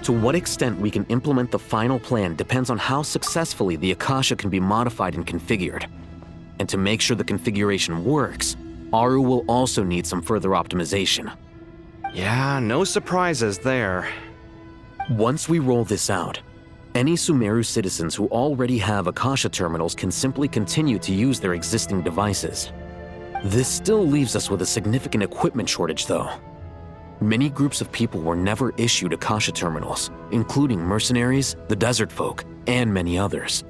To what extent we can implement the final plan depends on how successfully the Akasha can be modified and configured. And to make sure the configuration works, Aru will also need some further optimization. Yeah, no surprises there. Once we roll this out, any Sumeru citizens who already have Akasha terminals can simply continue to use their existing devices. This still leaves us with a significant equipment shortage, though. Many groups of people were never issued Akasha terminals, including mercenaries, the desert folk, and many others.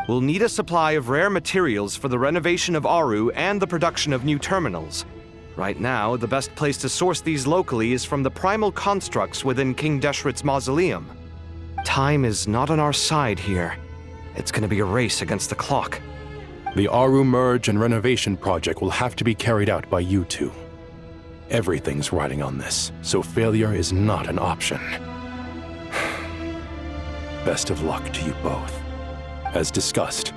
We'll need a supply of rare materials for the renovation of Aru and the production of new terminals. Right now, the best place to source these locally is from the primal constructs within King Deshret's mausoleum. Time is not on our side here. It's gonna be a race against the clock. The Aru merge and renovation project will have to be carried out by you two. Everything's riding on this, so failure is not an option. Best of luck to you both. As discussed,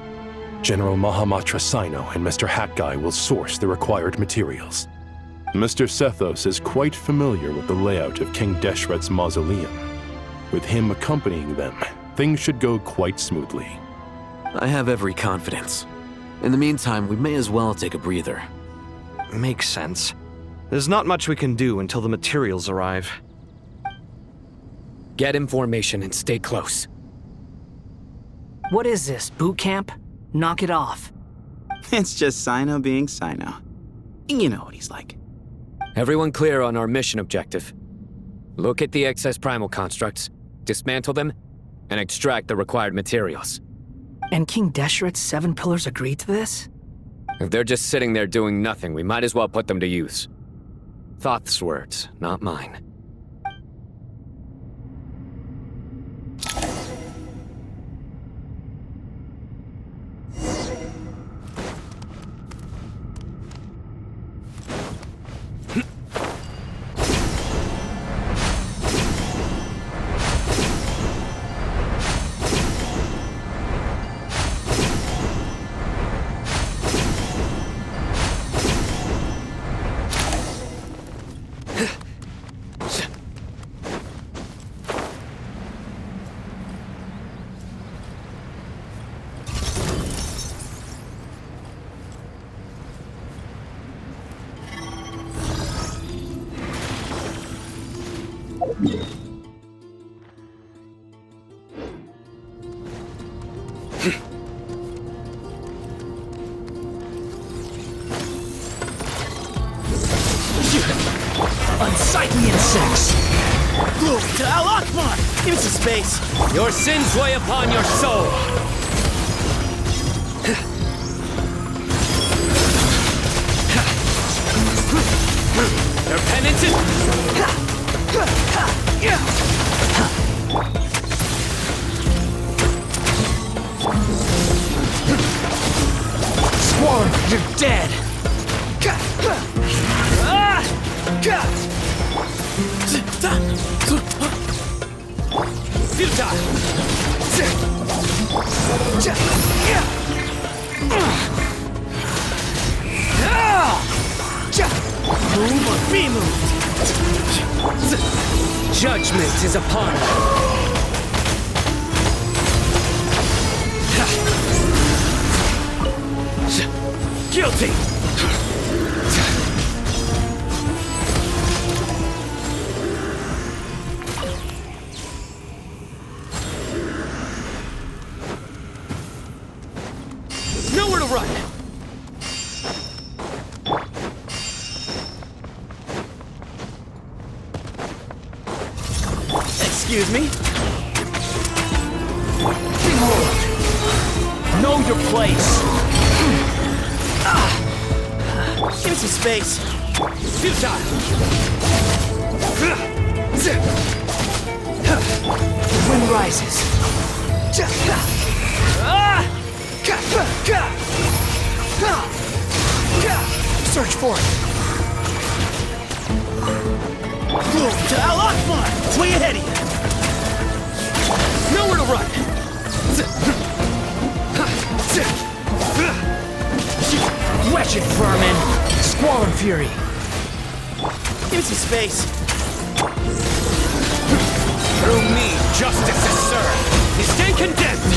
General Mahamatra Sino and Mr. Hatguy will source the required materials. Mr. Sethos is quite familiar with the layout of King Deshret's mausoleum. With him accompanying them, things should go quite smoothly. I have every confidence. In the meantime, we may as well take a breather. Makes sense. There's not much we can do until the materials arrive. Get in formation and stay close. What is this, boot camp? Knock it off. It's just Sino being Sino. You know what he's like. Everyone clear on our mission objective. Look at the excess primal constructs, dismantle them, and extract the required materials. And King Deshret's 7 pillars agreed to this? If they're just sitting there doing nothing, we might as well put them to use. Thoth's words, not mine. Unsightly insects! Glory to Al Akbar! Give me some space! Your sins weigh upon your soul! Their penance is... Swarm, you're dead! Move or be moved! Judgment is upon us. Guilty! Nowhere to run! Excuse me? Behold! Know your place! Give me some space! Futile! The wind rises. Search for it. Move to Al-Akbar! It's way ahead of you. Nowhere to run. Wretched vermin! Squall and fury! Give me some space! Through me, justice is served! You stand condemned!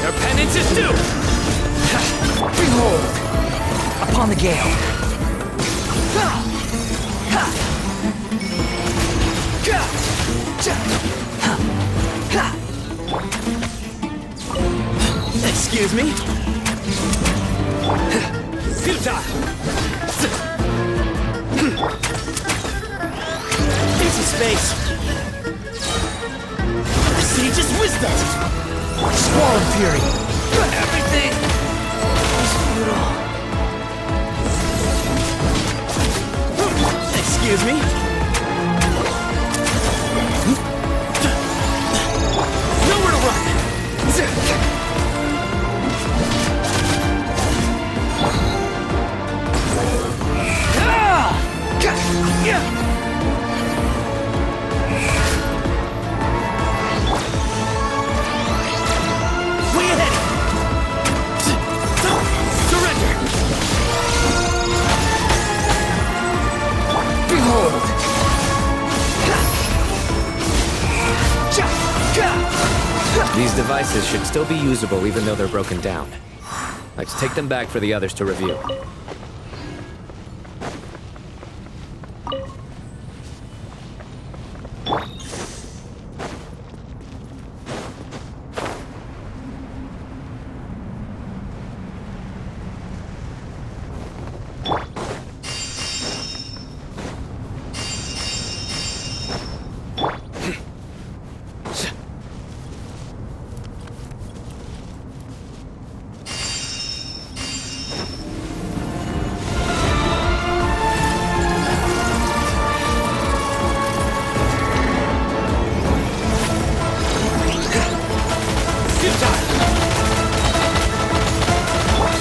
Your penance is due! Behold! Upon the gale! Excuse me? Futile! Give some space. Sage's wisdom! Squall and fury! Everything is futile. Excuse me? Nowhere to run! Way ahead! Surrender! Behold! These devices should still be usable even though they're broken down. Let's take them back for the others to review.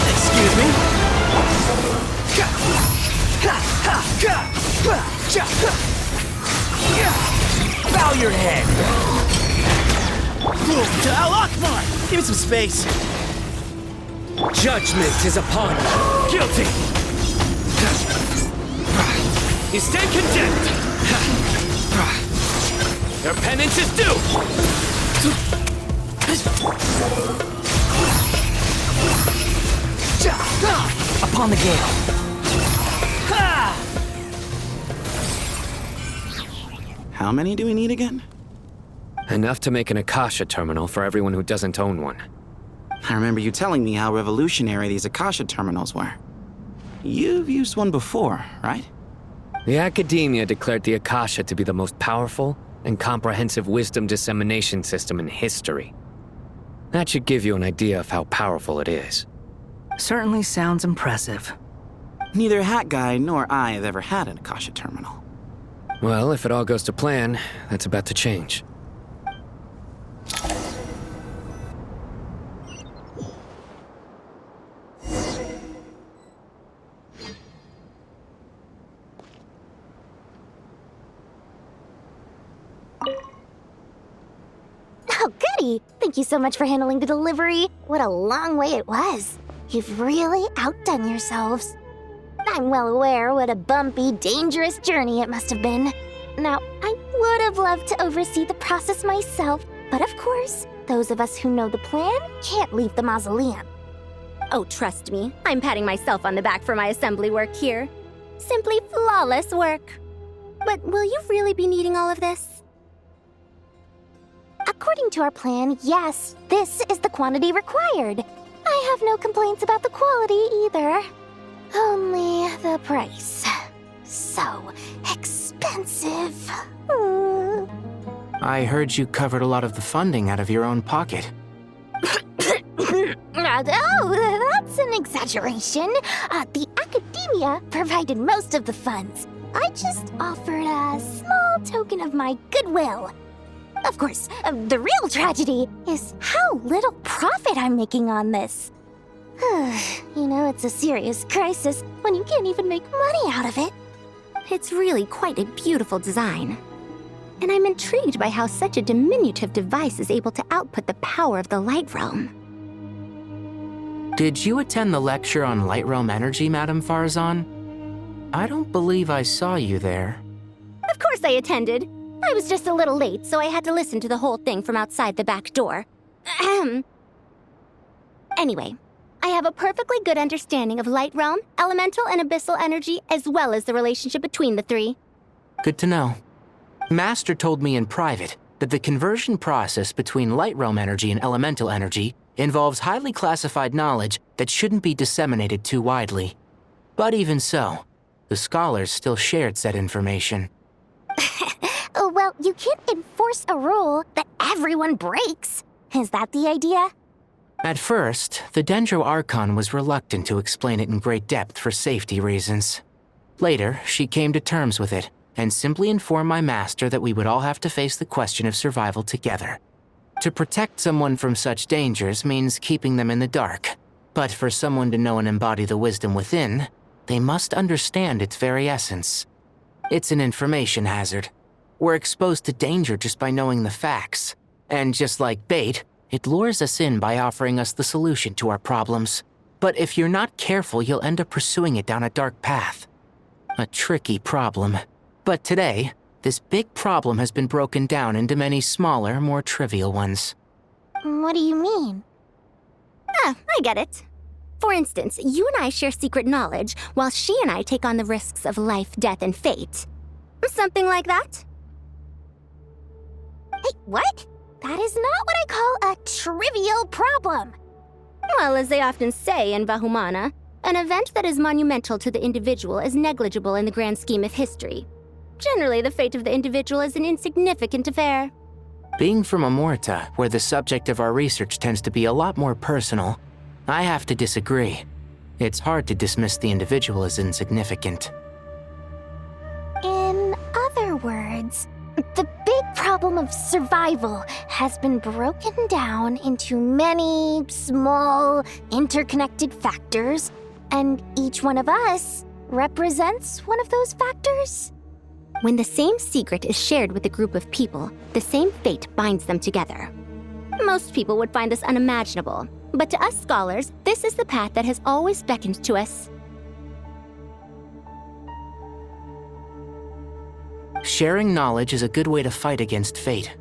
Excuse me? Bow your head! Move to Al-Akbar! Give me some space! Judgment is upon you! Guilty! You stand condemned! Your penance is due! Upon the gale! How many do we need again? Enough to make an Akasha terminal for everyone who doesn't own one. I remember you telling me how revolutionary these Akasha terminals were. You've used one before, right? The Academia declared the Akasha to be the most powerful and comprehensive wisdom dissemination system in history. That should give you an idea of how powerful it is. Certainly sounds impressive. Neither Hat Guy nor I have ever had an Akasha terminal. Well, if it all goes to plan, that's about to change. Oh, goody! Thank you so much for handling the delivery. What a long way it was. You've really outdone yourselves. I'm well aware what a bumpy, dangerous journey it must have been. Now, I would have loved to oversee the process myself, but of course, those of us who know the plan can't leave the mausoleum. Oh, trust me, I'm patting myself on the back for my assembly work here. Simply flawless work. But will you really be needing all of this? According to our plan, yes, this is the quantity required. I have no complaints about the quality either. Only the price. So expensive. I heard you covered a lot of the funding out of your own pocket. Oh, that's an exaggeration. The Academia provided most of the funds. I just offered a small token of my goodwill. Of course, the real tragedy is how little profit I'm making on this. You know it's a serious crisis when you can't even make money out of it. It's really quite a beautiful design. And I'm intrigued by how such a diminutive device is able to output the power of the Light Realm. Did you attend the lecture on Light Realm energy, Madame Farzan? I don't believe I saw you there. Of course I attended. I was just a little late, so I had to listen to the whole thing from outside the back door. Ahem. Anyway, I have a perfectly good understanding of Light Realm, elemental and abyssal energy, as well as the relationship between the three. Good to know. Master told me in private that the conversion process between Light Realm energy and elemental energy involves highly classified knowledge that shouldn't be disseminated too widely. But even so, the scholars still shared said information. Well, you can't enforce a rule that everyone breaks. Is that the idea? At first, the Dendro Archon was reluctant to explain it in great depth for safety reasons. Later, she came to terms with it and simply informed my master that we would all have to face the question of survival together. To protect someone from such dangers means keeping them in the dark, but for someone to know and embody the wisdom within, they must understand its very essence. It's an information hazard. We're exposed to danger just by knowing the facts, and just like bait, it lures us in by offering us the solution to our problems. But if you're not careful, you'll end up pursuing it down a dark path. A tricky problem. But today, this big problem has been broken down into many smaller, more trivial ones. What do you mean? I get it. For instance, you and I share secret knowledge, while she and I take on the risks of life, death, and fate. Something like that? Hey, what? That is not what I call a trivial problem. Well, as they often say in Vahumana, an event that is monumental to the individual is negligible in the grand scheme of history. Generally, the fate of the individual is an insignificant affair. Being from Amorta, where the subject of our research tends to be a lot more personal, I have to disagree. It's hard to dismiss the individual as insignificant. In other words, the big problem of survival has been broken down into many small, interconnected factors, and each one of us represents one of those factors. When the same secret is shared with a group of people, the same fate binds them together. Most people would find this unimaginable, but to us scholars, this is the path that has always beckoned to us. Sharing knowledge is a good way to fight against fate.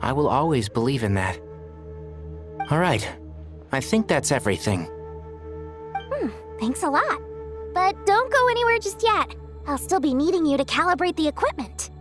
I will always believe in that. All right, I think that's everything. Thanks a lot. But don't go anywhere just yet. I'll still be needing you to calibrate the equipment.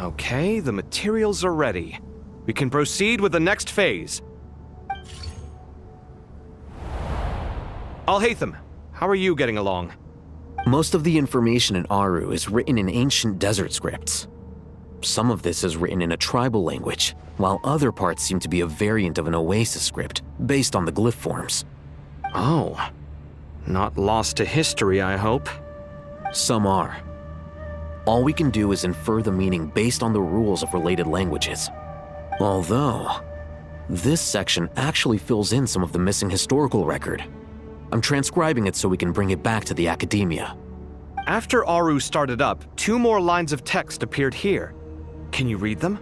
Okay, the materials are ready. We can proceed with the next phase. Alhaitham, how are you getting along? Most of the information in Aru is written in ancient desert scripts. Some of this is written in a tribal language, while other parts seem to be a variant of an Oasis script, based on the glyph forms. Oh. Not lost to history, I hope. Some are. All we can do is infer the meaning based on the rules of related languages. Although, this section actually fills in some of the missing historical record. I'm transcribing it so we can bring it back to the academia. After Aru started up, 2 more lines of text appeared here. Can you read them?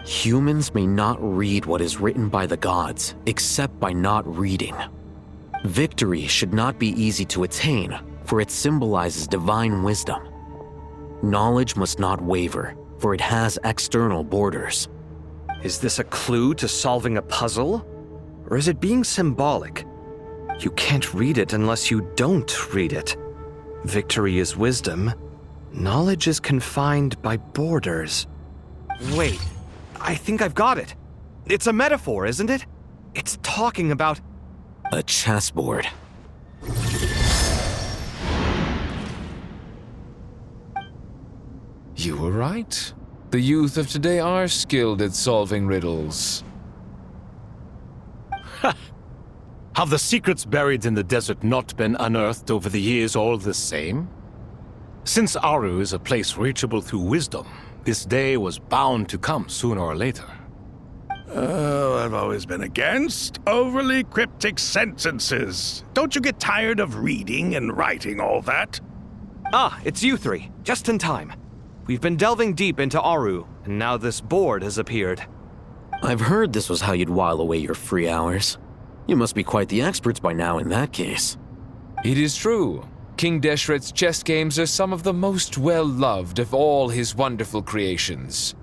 Humans may not read what is written by the gods, except by not reading. Victory should not be easy to attain, for it symbolizes divine wisdom. Knowledge must not waver, for it has external borders. Is this a clue to solving a puzzle? Or is it being symbolic? You can't read it unless you don't read it. Victory is wisdom. Knowledge is confined by borders. Wait, I think I've got it. It's a metaphor, isn't it? It's talking about... A chessboard. You were right. The youth of today are skilled at solving riddles. Have the secrets buried in the desert not been unearthed over the years all the same? Since Aru is a place reachable through wisdom, this day was bound to come sooner or later. Oh, I've always been against overly cryptic sentences. Don't you get tired of reading and writing all that? Ah, it's you three. Just in time. We've been delving deep into Aru, and now this board has appeared. I've heard this was how you'd while away your free hours. You must be quite the experts by now in that case. It is true. King Deshret's chess games are some of the most well-loved of all his wonderful creations.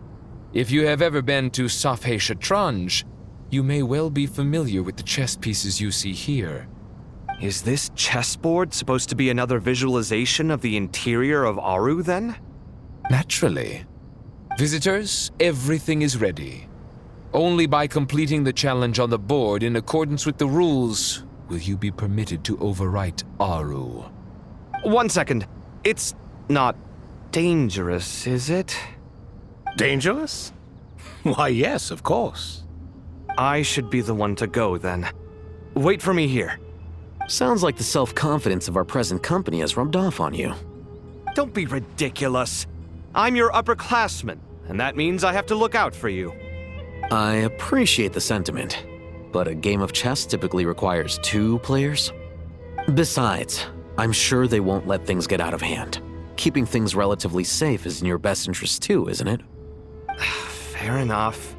If you have ever been to Safhe Shatranj, you may well be familiar with the chess pieces you see here. Is this chessboard supposed to be another visualization of the interior of Aru, then? Naturally. Visitors, everything is ready. Only by completing the challenge on the board in accordance with the rules will you be permitted to overwrite Aru. 1 second. It's not dangerous, is it? Dangerous? Why, yes, of course. I should be the one to go, then. Wait for me here. Sounds like the self-confidence of our present company has rubbed off on you. Don't be ridiculous. I'm your upperclassman, and that means I have to look out for you. I appreciate the sentiment, but a game of chess typically requires 2 players. Besides, I'm sure they won't let things get out of hand. Keeping things relatively safe is in your best interest too, isn't it? Fair enough.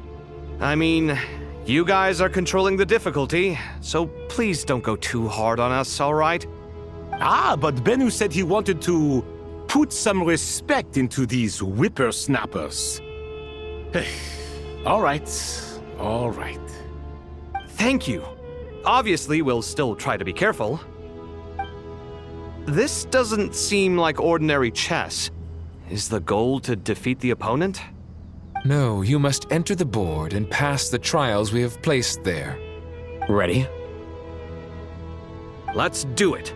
I mean, you guys are controlling the difficulty, so please don't go too hard on us, all right? Ah, but Bennu said he wanted to put some respect into these whippersnappers. All right, all right. Thank you. Obviously, we'll still try to be careful. This doesn't seem like ordinary chess. Is the goal to defeat the opponent? No, you must enter the board and pass the trials we have placed there. Ready? Let's do it.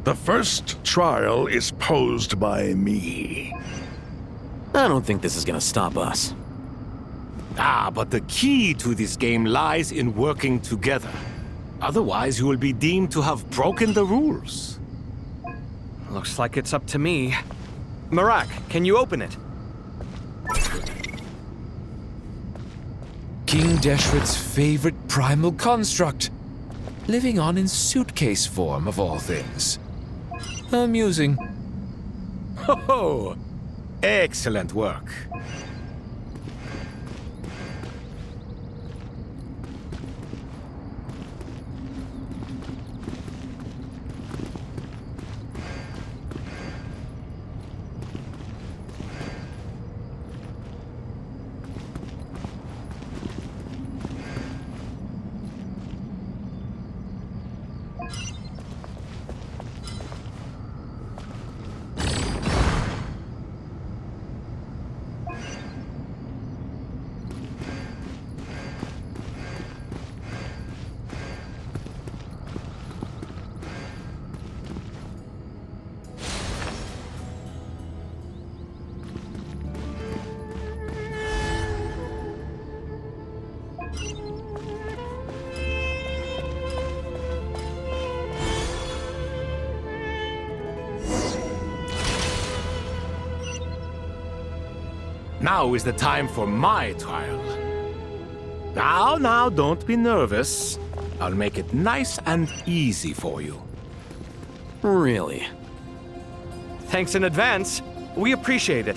The first trial is posed by me. I don't think this is gonna stop us. Ah, but the key to this game lies in working together. Otherwise, you will be deemed to have broken the rules. Looks like it's up to me. Marak, can you open it? King Deshret's favorite primal construct. Living on in suitcase form, of all things. Amusing. Ho-ho! Excellent work. Now is the time for my trial. Now, don't be nervous. I'll make it nice and easy for you. Really? Thanks in advance. We appreciate it.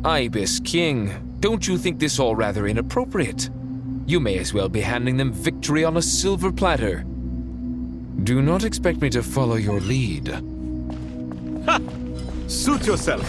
Ibis King, don't you think this all rather inappropriate? You may as well be handing them victory on a silver platter. Do not expect me to follow your lead. Ha! Suit yourself.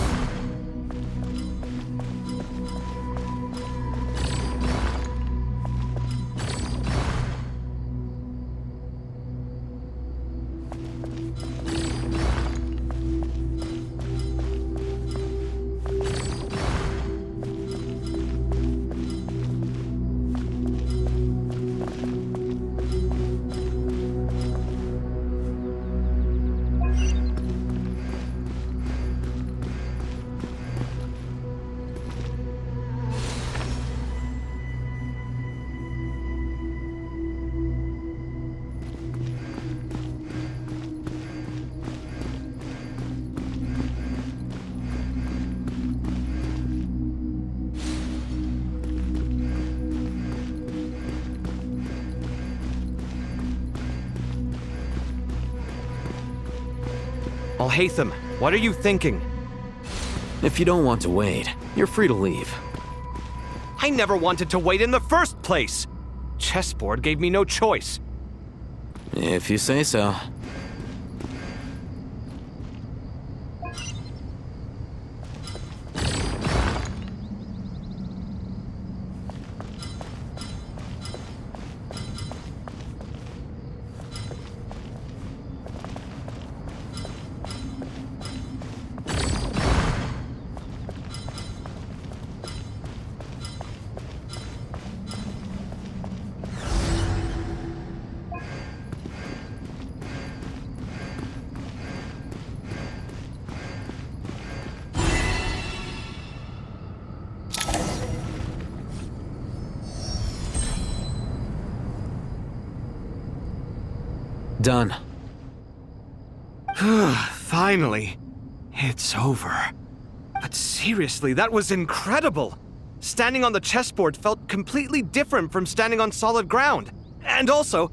Alhaitham, what are you thinking? If you don't want to wait, you're free to leave. I never wanted to wait in the first place! Chessboard gave me no choice. If you say so. Done. Finally. It's over. But seriously, that was incredible! Standing on the chessboard felt completely different from standing on solid ground. And also...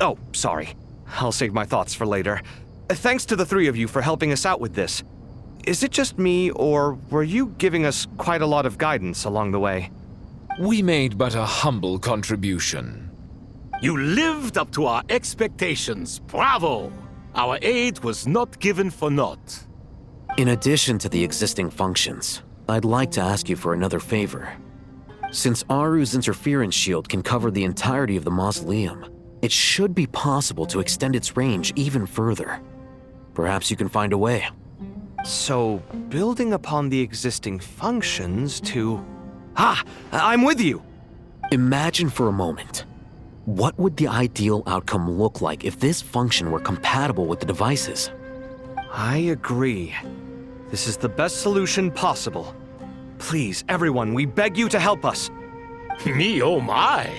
Oh, sorry. I'll save my thoughts for later. Thanks to the three of you for helping us out with this. Is it just me, or were you giving us quite a lot of guidance along the way? We made but a humble contribution. You lived up to our expectations. Bravo! Our aid was not given for naught. In addition to the existing functions, I'd like to ask you for another favor. Since Aru's interference shield can cover the entirety of the mausoleum, it should be possible to extend its range even further. Perhaps you can find a way. So, building upon the existing functions to... I'm with you! Imagine for a moment. What would the ideal outcome look like if this function were compatible with the devices? I agree. This is the best solution possible. Please, everyone, we beg you to help us. Me, oh my!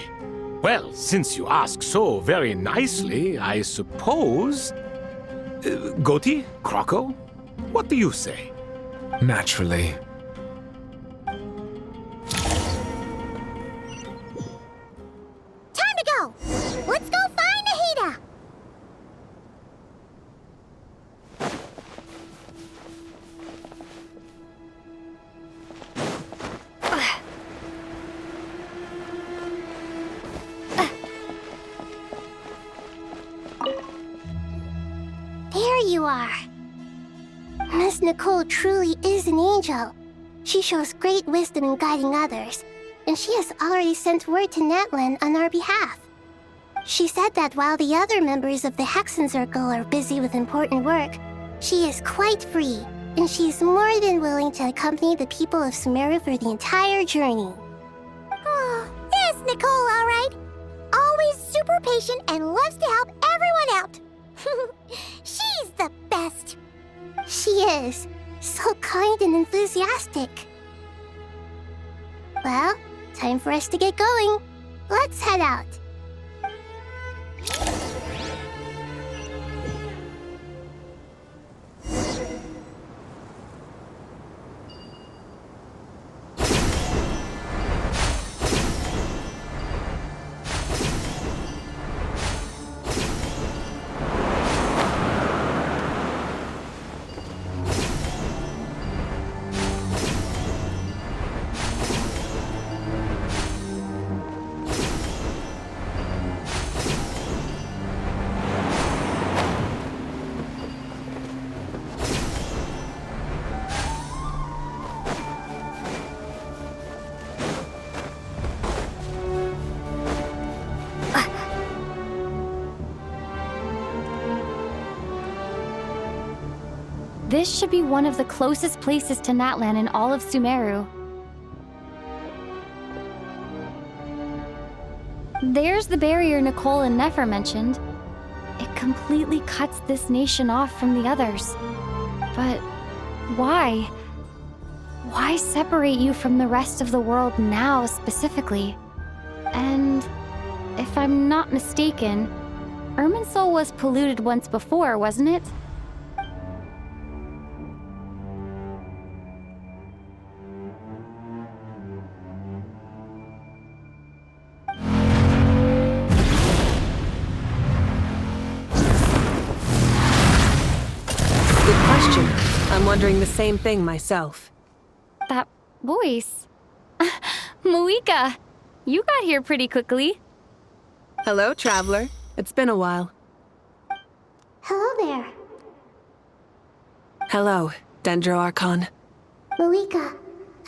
Well, since you ask so very nicely, I suppose... Goti? Kroko? What do you say? Naturally. Time to go! Let's go find Nahida! There you are. Miss Nicole truly is an angel. She shows great wisdom in guiding others, and she has already sent word to Natlan on our behalf. She said that while the other members of the Hexen Circle are busy with important work, she is quite free, and she is more than willing to accompany the people of Sumeru for the entire journey. Oh, there's Nicole, all right. Always super patient and loves to help everyone out. She's the best. She is. So kind and enthusiastic. Well, time for us to get going. Let's head out. This should be one of the closest places to Natlan in all of Sumeru. There's the barrier Nicole and Nefer mentioned. It completely cuts this nation off from the others. But why? Why separate you from the rest of the world now, specifically? And if I'm not mistaken, Irminsul was polluted once before, wasn't it? Good question. I'm wondering the same thing myself. That voice. Moika, you got here pretty quickly. Hello, traveler. It's been a while. Hello there. Hello, Dendro Archon. Moika,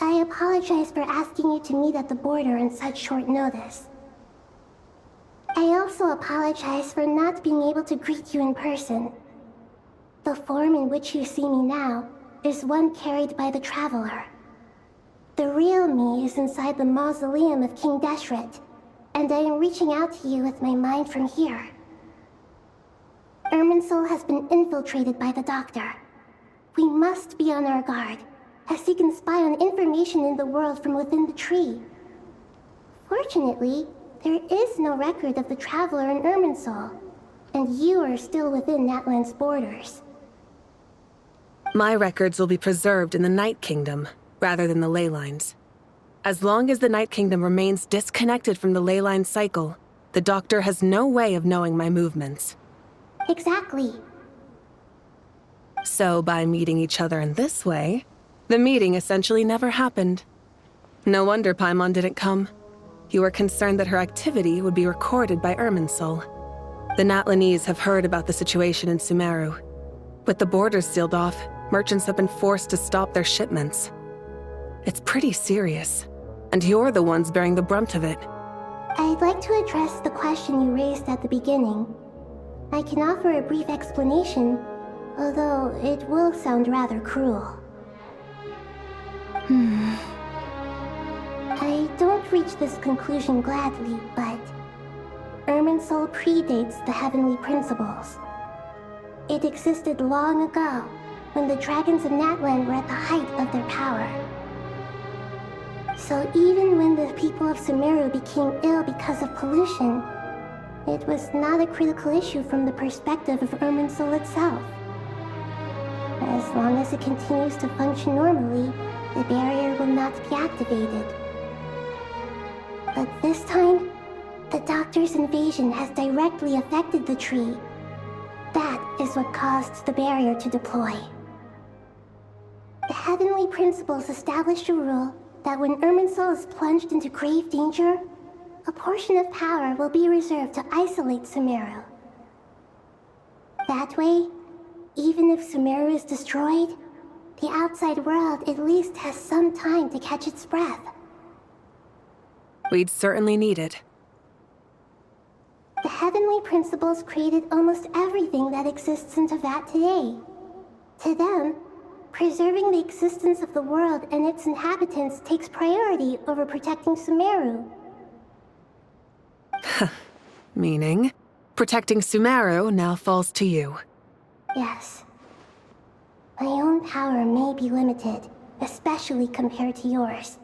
I apologize for asking you to meet at the border on such short notice. I also apologize for not being able to greet you in person. The form in which you see me now is one carried by the Traveler. The real me is inside the mausoleum of King Deshret, and I am reaching out to you with my mind from here. Irminsul has been infiltrated by the Doctor. We must be on our guard, as he can spy on information in the world from within the tree. Fortunately, there is no record of the Traveler in Irminsul, and you are still within Natlan's borders. My records will be preserved in the Night Kingdom, rather than the ley lines. As long as the Night Kingdom remains disconnected from the ley line cycle, the Doctor has no way of knowing my movements. Exactly. So by meeting each other in this way, the meeting essentially never happened. No wonder Paimon didn't come. You were concerned that her activity would be recorded by Irminsul. The Natlanese have heard about the situation in Sumeru. With the borders sealed off, merchants have been forced to stop their shipments. It's pretty serious, and you're the ones bearing the brunt of it. I'd like to address the question you raised at the beginning. I can offer a brief explanation, although it will sound rather cruel. I don't reach this conclusion gladly, but Irminsul predates the heavenly principles. It existed long ago, when the dragons of Natlan were at the height of their power. So even when the people of Sumeru became ill because of pollution, it was not a critical issue from the perspective of Irminsul itself. As long as it continues to function normally, the barrier will not be activated. But this time, the Doctor's invasion has directly affected the tree. That is what caused the barrier to deploy. The heavenly principles established a rule that when Irminsul is plunged into grave danger, a portion of power will be reserved to isolate Sumeru. That way, even if Sumeru is destroyed, the outside world at least has some time to catch its breath. We'd certainly need it. The heavenly principles created almost everything that exists in Teyvat today. To them, preserving the existence of the world and its inhabitants takes priority over protecting Sumeru. Meaning, protecting Sumeru now falls to you. Yes. My own power may be limited, especially compared to yours.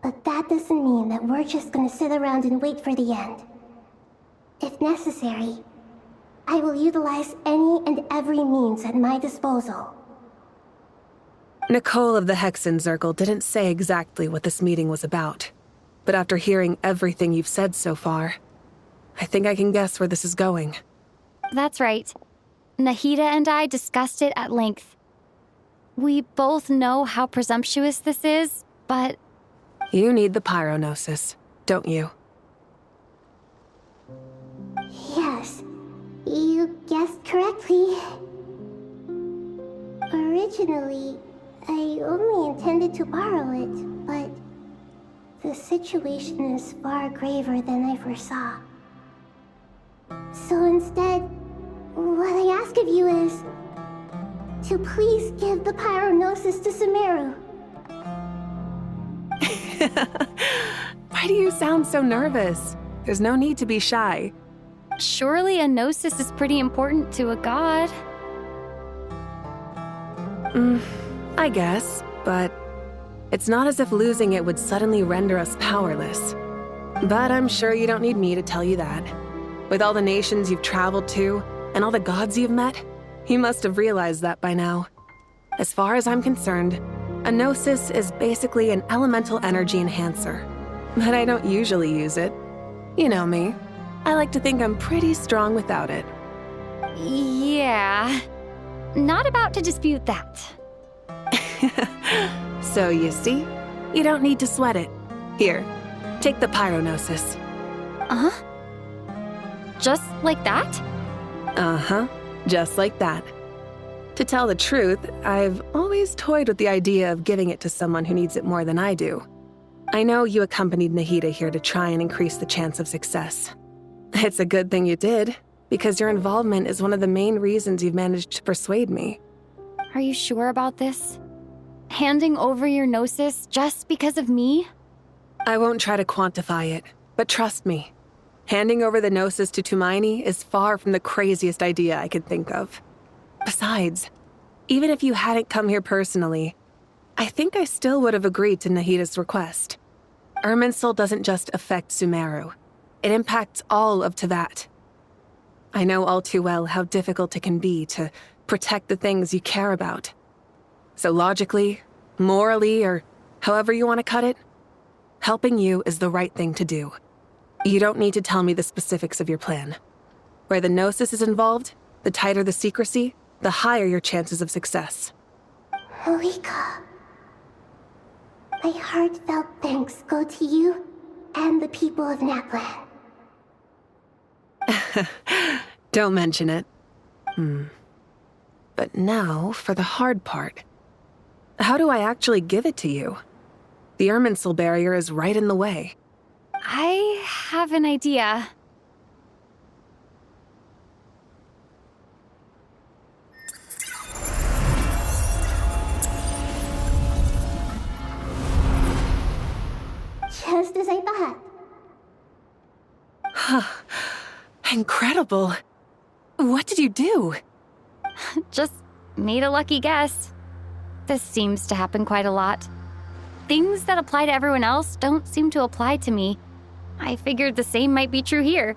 But that doesn't mean that we're just gonna sit around and wait for the end. If necessary, I will utilize any and every means at my disposal. Nicole of the Hexen Circle didn't say exactly what this meeting was about. But after hearing everything you've said so far, I think I can guess where this is going. That's right. Nahida and I discussed it at length. We both know how presumptuous this is, but... You need the pyronosis, don't you? Yes, you guessed correctly. Originally, I only intended to borrow it, but the situation is far graver than I foresaw. So instead, what I ask of you is to please give the pyronosis to Sumeru. Why do you sound so nervous? There's no need to be shy. Surely a gnosis is pretty important to a god. I guess, but it's not as if losing it would suddenly render us powerless. But I'm sure you don't need me to tell you that. With all the nations you've traveled to, and all the gods you've met, you must have realized that by now. As far as I'm concerned, a gnosis is basically an elemental energy enhancer. But I don't usually use it. You know me. I like to think I'm pretty strong without it. Yeah. Not about to dispute that. So you see, you don't need to sweat it. Here, take the pyronosis. Just like that? Uh-huh, just like that. To tell the truth, I've always toyed with the idea of giving it to someone who needs it more than I do. I know you accompanied Nahida here to try and increase the chance of success. It's a good thing you did, because your involvement is one of the main reasons you've managed to persuade me. Are you sure about this? Handing over your gnosis just because of me? I won't try to quantify it, but trust me. Handing over the gnosis to Tumaini is far from the craziest idea I could think of. Besides, even if you hadn't come here personally, I think I still would have agreed to Nahida's request. Irminsul doesn't just affect Sumeru. It impacts all of Teyvat. I know all too well how difficult it can be to protect the things you care about. So logically, morally, or however you want to cut it, helping you is the right thing to do. You don't need to tell me the specifics of your plan. Where the gnosis is involved, the tighter the secrecy, the higher your chances of success. Moika, my heartfelt thanks go to you and the people of Natlan. Don't mention it. But now for the hard part. How do I actually give it to you? The Irminsul barrier is right in the way. I have an idea. Just as I thought. Incredible. What did you do? Just made a lucky guess. This seems to happen quite a lot. Things that apply to everyone else don't seem to apply to me. I figured the same might be true here.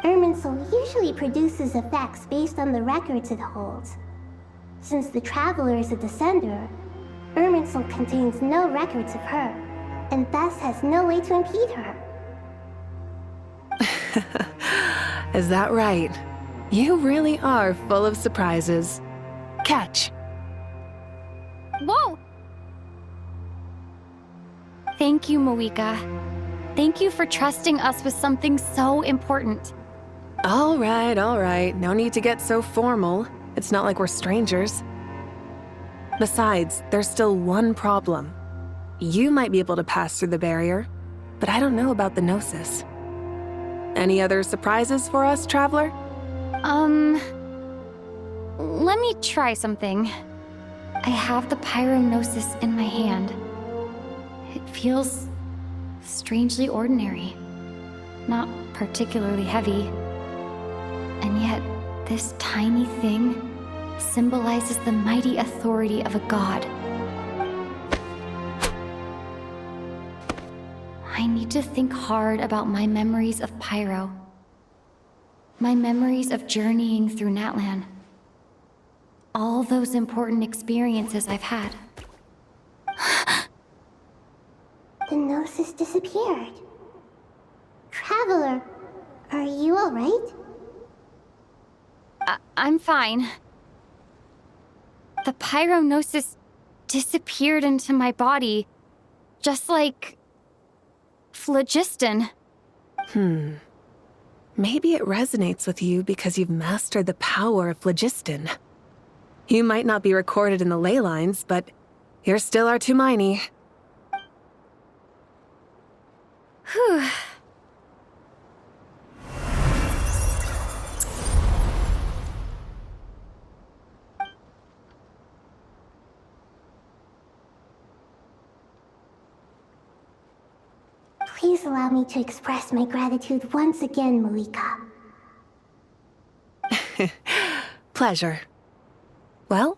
Irminsul usually produces effects based on the records it holds. Since the Traveler is a Descender, Irminsul contains no records of her, and thus has no way to impede her. Is that right? You really are full of surprises. Catch. Whoa! Thank you, Moika. Thank you for trusting us with something so important. All right. No need to get so formal. It's not like we're strangers. Besides, there's still one problem. You might be able to pass through the barrier, but I don't know about the gnosis. Any other surprises for us, Traveler? Let me try something. I have the pyronosis in my hand. It feels strangely ordinary, not particularly heavy. And yet, this tiny thing symbolizes the mighty authority of a god. I need to think hard about my memories of Pyro. My memories of journeying through Natlan. All those important experiences I've had. The gnosis disappeared. Traveler, are you alright? I'm fine. The pyronosis disappeared into my body, just like phlogiston. Maybe it resonates with you because you've mastered the power of phlogiston. You might not be recorded in the ley lines, but you're still our Tumaini. Whew. please allow me to express my gratitude once again, Malika. Pleasure. Well,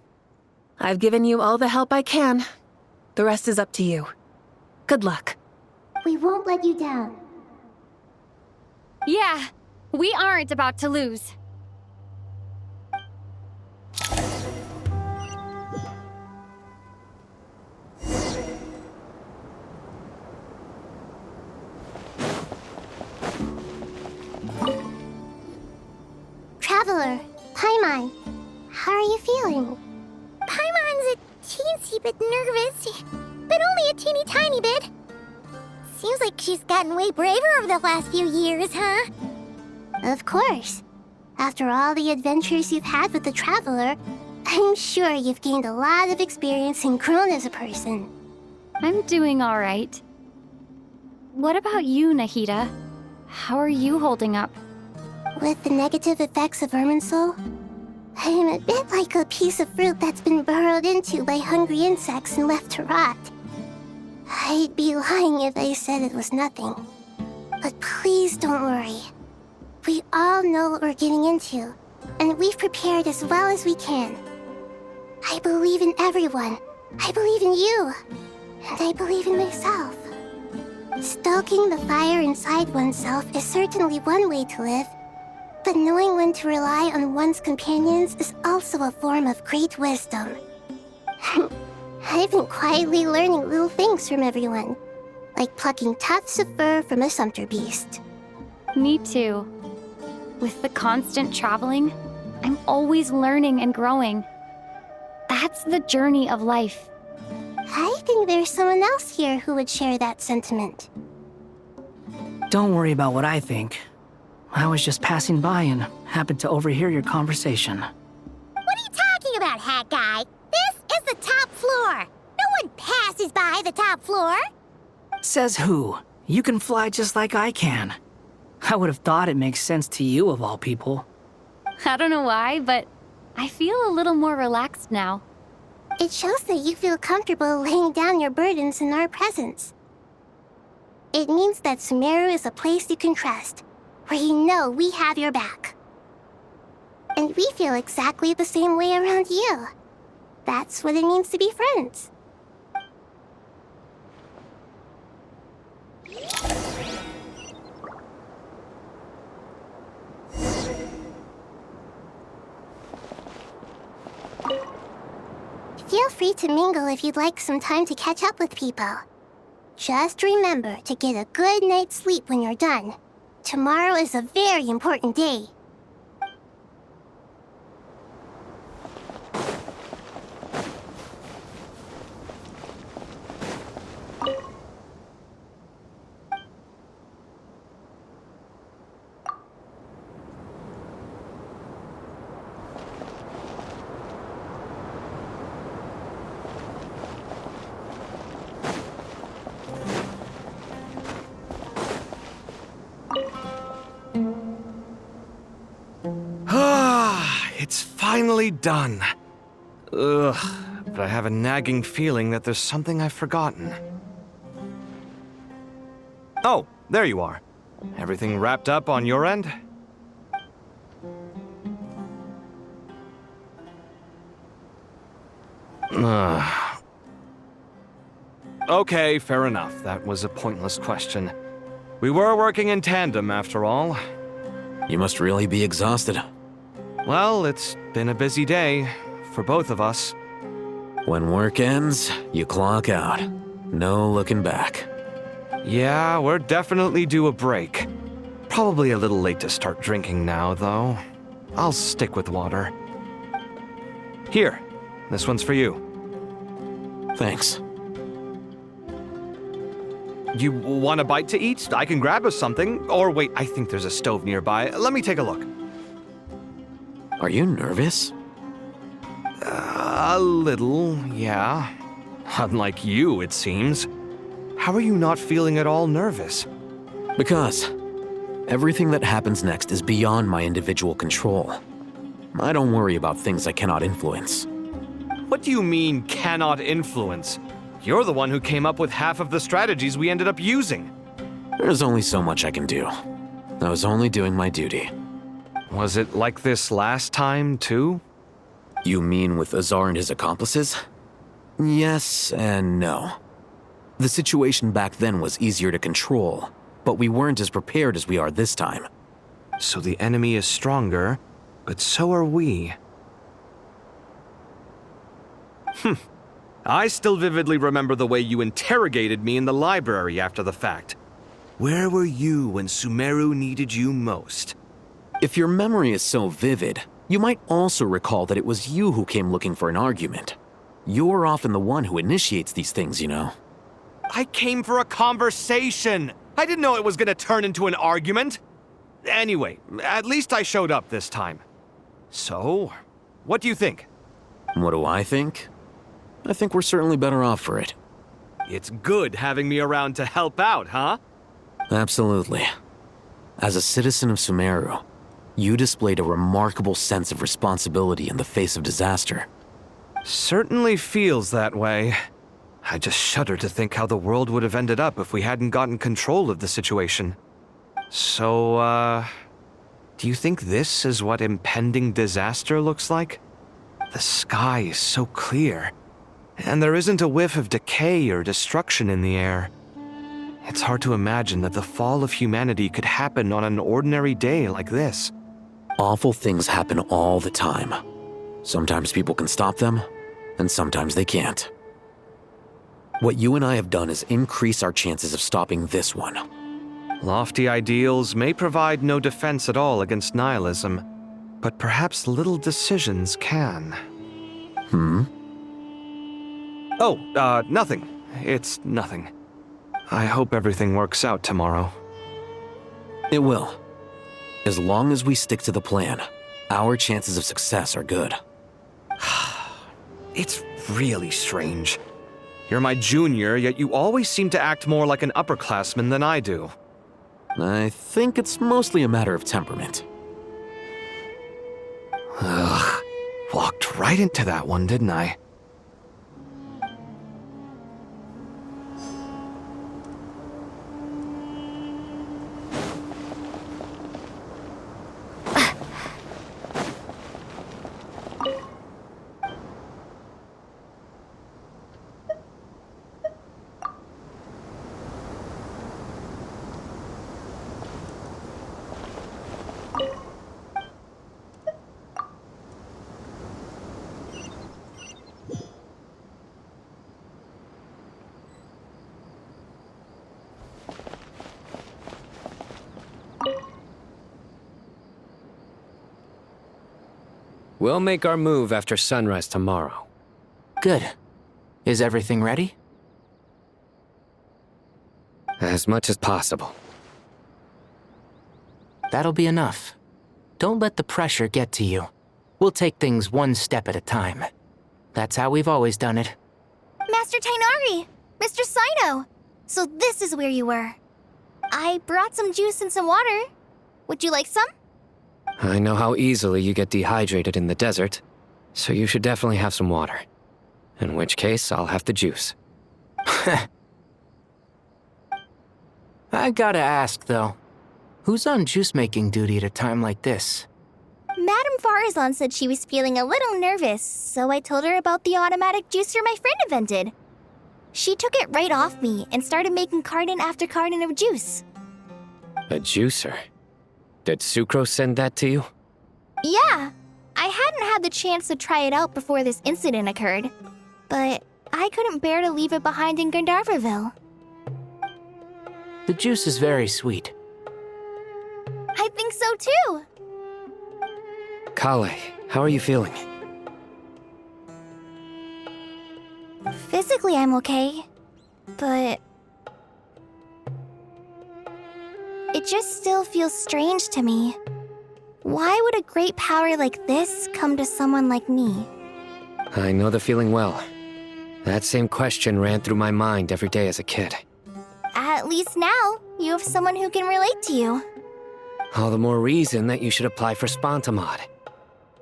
I've given you all the help I can. The rest is up to you. Good luck. We won't let you down. Yeah, we aren't about to lose. Traveler, Paimon, how are you feeling? Paimon's a teensy bit nervous, but only a teeny tiny bit. Seems like she's gotten way braver over the last few years, huh? Of course. After all the adventures you've had with the Traveler, I'm sure you've gained a lot of experience and grown as a person. I'm doing all right. What about you, Nahida? How are you holding up? With the negative effects of Irminsul, I'm a bit like a piece of fruit that's been burrowed into by hungry insects and left to rot. I'd be lying if I said it was nothing. But please don't worry. We all know what we're getting into, and we've prepared as well as we can. I believe in everyone. I believe in you. And I believe in myself. Stoking the fire inside oneself is certainly one way to live, but knowing when to rely on one's companions is also a form of great wisdom. I've been quietly learning little things from everyone, like plucking tufts of fur from a sumpter beast. Me too. With the constant traveling, I'm always learning and growing. That's the journey of life. I think there's someone else here who would share that sentiment. Don't worry about what I think. I was just passing by and happened to overhear your conversation. What are you talking about, Hat Guy? This is the top floor. No one passes by the top floor. Says who? You can fly just like I can. I would have thought it makes sense to you of all people. I don't know why, but I feel a little more relaxed now. It shows that you feel comfortable laying down your burdens in our presence. It means that Sumeru is a place you can trust, where you know we have your back. And we feel exactly the same way around you. That's what it means to be friends. Feel free to mingle if you'd like some time to catch up with people. Just remember to get a good night's sleep when you're done. Tomorrow is a very important day. It's finally done. Ugh, but I have a nagging feeling that there's something I've forgotten. Oh, there you are. Everything wrapped up on your end? Okay, fair enough. That was a pointless question. We were working in tandem, after all. You must really be exhausted. Well, it's been a busy day for both of us. When work ends, you clock out. No looking back. Yeah, we're definitely due a break. Probably a little late to start drinking now, though. I'll stick with water. Here, this one's for you. Thanks. You want a bite to eat? I can grab us something. Or wait, I think there's a stove nearby. Let me take a look. Are you nervous? A little, yeah. Unlike you, it seems. How are you not feeling at all nervous? Because everything that happens next is beyond my individual control. I don't worry about things I cannot influence. What do you mean, cannot influence? You're the one who came up with half of the strategies we ended up using. There's only so much I can do. I was only doing my duty. Was it like this last time, too? You mean with Azar and his accomplices? Yes and no. The situation back then was easier to control, but we weren't as prepared as we are this time. So the enemy is stronger, but so are we. I still vividly remember the way you interrogated me in the library after the fact. Where were you when Sumeru needed you most? If your memory is so vivid, you might also recall that it was you who came looking for an argument. You're often the one who initiates these things, you know. I came for a conversation! I didn't know it was gonna turn into an argument! Anyway, at least I showed up this time. So, what do you think? What do I think? I think we're certainly better off for it. It's good having me around to help out, huh? Absolutely. As a citizen of Sumeru, you displayed a remarkable sense of responsibility in the face of disaster. Certainly feels that way. I just shudder to think how the world would have ended up if we hadn't gotten control of the situation. So, do you think this is what impending disaster looks like? The sky is so clear, and there isn't a whiff of decay or destruction in the air. It's hard to imagine that the fall of humanity could happen on an ordinary day like this. Awful things happen all the time. Sometimes people can stop them, and sometimes they can't. What you and I have done is increase our chances of stopping this one. Lofty ideals may provide no defense at all against nihilism, but perhaps little decisions can. Oh, nothing. It's nothing. I hope everything works out tomorrow. It will. As long as we stick to the plan, our chances of success are good. It's really strange. You're my junior, yet you always seem to act more like an upperclassman than I do. I think it's mostly a matter of temperament. Ugh. Walked right into that one, didn't I? We'll make our move after sunrise tomorrow. Good. Is everything ready? As much as possible. That'll be enough. Don't let the pressure get to you. We'll take things one step at a time. That's how we've always done it. Master Tainari! Mr. Sino! So this is where you were. I brought some juice and some water. Would you like some? I know how easily you get dehydrated in the desert, so you should definitely have some water. In which case, I'll have the juice. I gotta ask, though. Who's on juice-making duty at a time like this? Madame Farazan said she was feeling a little nervous, so I told her about the automatic juicer my friend invented. She took it right off me and started making carton after carton of juice. A juicer? Did Sucrose send that to you? Yeah. I hadn't had the chance to try it out before this incident occurred, but I couldn't bear to leave it behind in Gandharvaville. The juice is very sweet. I think so too. Kale, how are you feeling? Physically, I'm okay, but it just still feels strange to me. Why would a great power like this come to someone like me? I know the feeling well. That same question ran through my mind every day as a kid. At least now, you have someone who can relate to you. All the more reason that you should apply for Spontamod.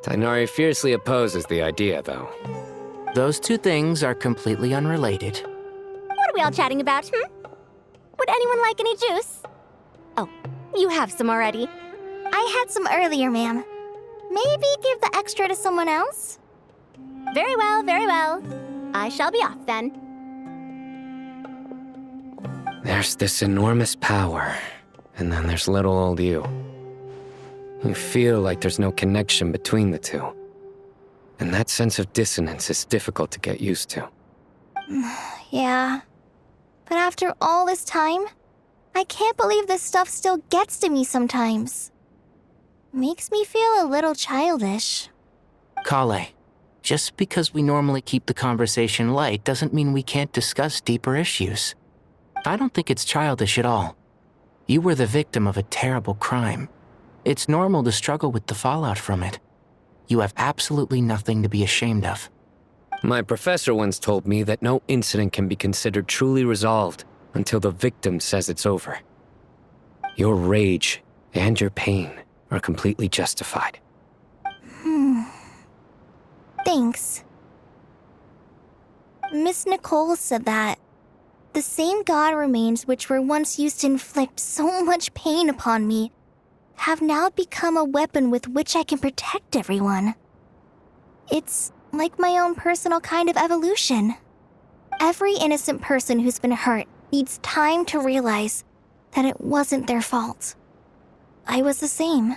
Tainari fiercely opposes the idea, though. Those two things are completely unrelated. What are we all chatting about, What Would anyone like any juice? Oh, you have some already. I had some earlier, ma'am. Maybe give the extra to someone else? Very well, very well. I shall be off then. There's this enormous power, and then there's little old you. You feel like there's no connection between the two. And that sense of dissonance is difficult to get used to. Yeah. But after all this time, I can't believe this stuff still gets to me sometimes. Makes me feel a little childish. Kale, just because we normally keep the conversation light doesn't mean we can't discuss deeper issues. I don't think it's childish at all. You were the victim of a terrible crime. It's normal to struggle with the fallout from it. You have absolutely nothing to be ashamed of. My professor once told me that no incident can be considered truly resolved until the victim says it's over. Your rage and your pain are completely justified. Thanks. Miss Nicole said that the same god remains which were once used to inflict so much pain upon me have now become a weapon with which I can protect everyone. It's like my own personal kind of evolution. Every innocent person who's been hurt needs time to realize that it wasn't their fault. I was the same.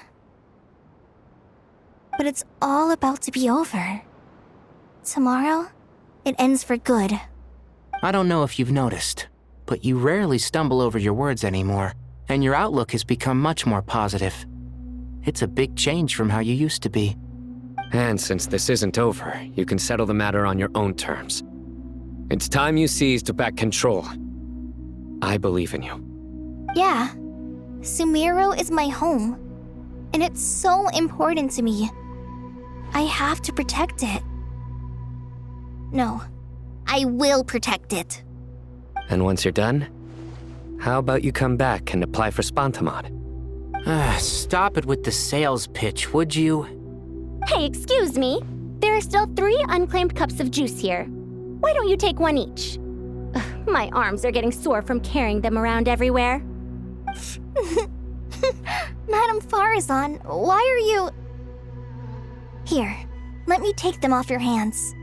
But it's all about to be over. Tomorrow, it ends for good. I don't know if you've noticed, but you rarely stumble over your words anymore, and your outlook has become much more positive. It's a big change from how you used to be. And since this isn't over, you can settle the matter on your own terms. It's time you seized back control. I believe in you. Yeah. Sumeru is my home. And it's so important to me. I have to protect it. No, I will protect it. And once you're done, how about you come back and apply for Spantamod? Stop it with the sales pitch, would you? Hey, excuse me. There are still 3 unclaimed cups of juice here. Why don't you take one each? Ugh, my arms are getting sore from carrying them around everywhere. Madame Farazan, why are you... Here, let me take them off your hands.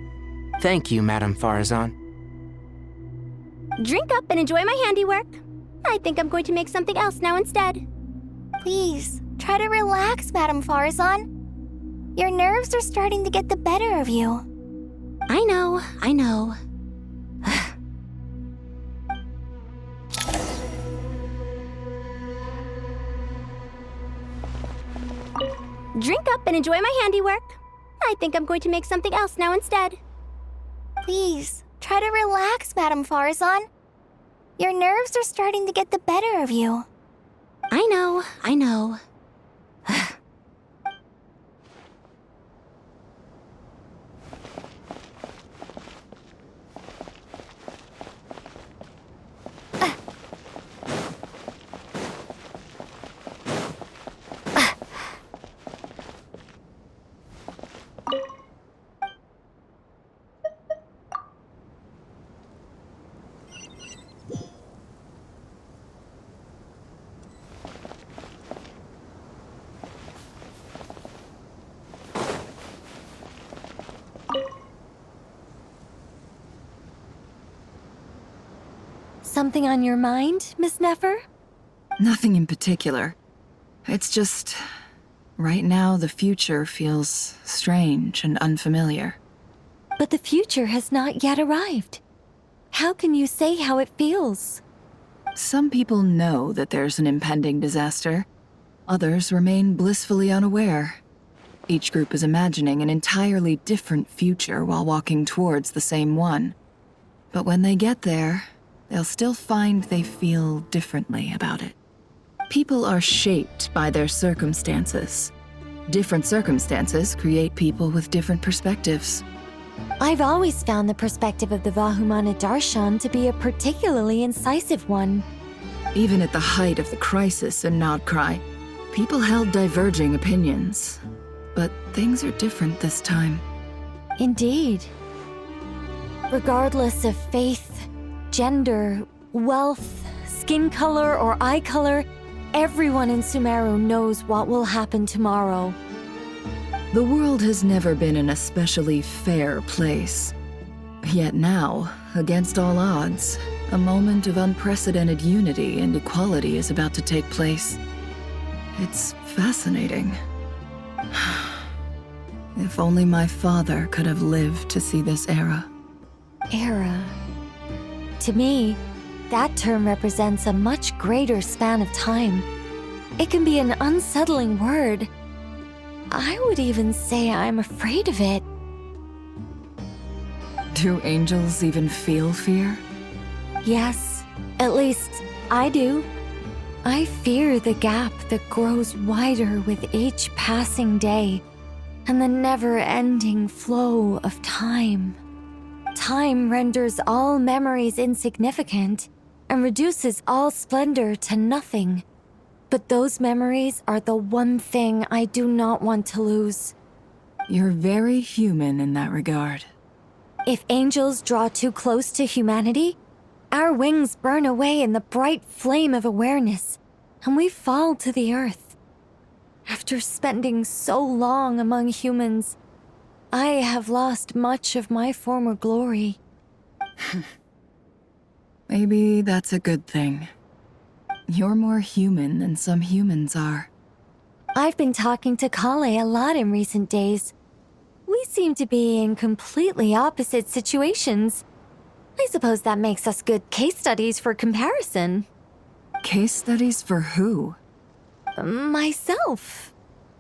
Thank you, Madame Farazan. Drink up and enjoy my handiwork. I think I'm going to make something else now instead. Please, try to relax, Madame Farazan. Your nerves are starting to get the better of you. I know. Drink up and enjoy my handiwork. I think I'm going to make something else now instead. Please, try to relax, Madame Farazan. Your nerves are starting to get the better of you. I know. Something on your mind, Miss Nefer? Nothing in particular. It's just... right now, the future feels strange and unfamiliar. But the future has not yet arrived. How can you say how it feels? Some people know that there's an impending disaster. Others remain blissfully unaware. Each group is imagining an entirely different future while walking towards the same one. But when they get there, they'll still find they feel differently about it. People are shaped by their circumstances. Different circumstances create people with different perspectives. I've always found the perspective of the Vahumana Darshan to be a particularly incisive one. Even at the height of the crisis in Nodcry, people held diverging opinions. But things are different this time. Indeed. Regardless of faith, gender, wealth, skin color or eye color, everyone in Sumeru knows what will happen tomorrow. The world has never been an especially fair place. Yet now, against all odds, a moment of unprecedented unity and equality is about to take place. It's fascinating. If only my father could have lived to see this era. Era. To me, that term represents a much greater span of time. It can be an unsettling word. I would even say I'm afraid of it. Do angels even feel fear? Yes, at least I do. I fear the gap that grows wider with each passing day, and the never-ending flow of time. Time renders all memories insignificant and reduces all splendor to nothing. But those memories are the one thing I do not want to lose. You're very human in that regard. If angels draw too close to humanity, our wings burn away in the bright flame of awareness, and we fall to the earth. After spending so long among humans, I have lost much of my former glory. Maybe that's a good thing. You're more human than some humans are. I've been talking to Kale a lot in recent days. We seem to be in completely opposite situations. I suppose that makes us good case studies for comparison. Case studies for who? Myself,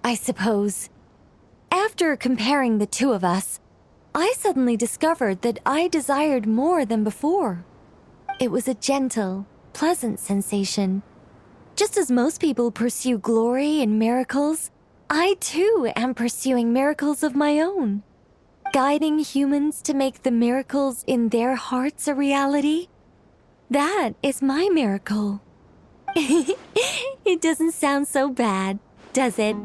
I suppose. After comparing the two of us, I suddenly discovered that I desired more than before. It was a gentle, pleasant sensation. Just as most people pursue glory and miracles, I too am pursuing miracles of my own. Guiding humans to make the miracles in their hearts a reality. That is my miracle. It doesn't sound so bad, does it?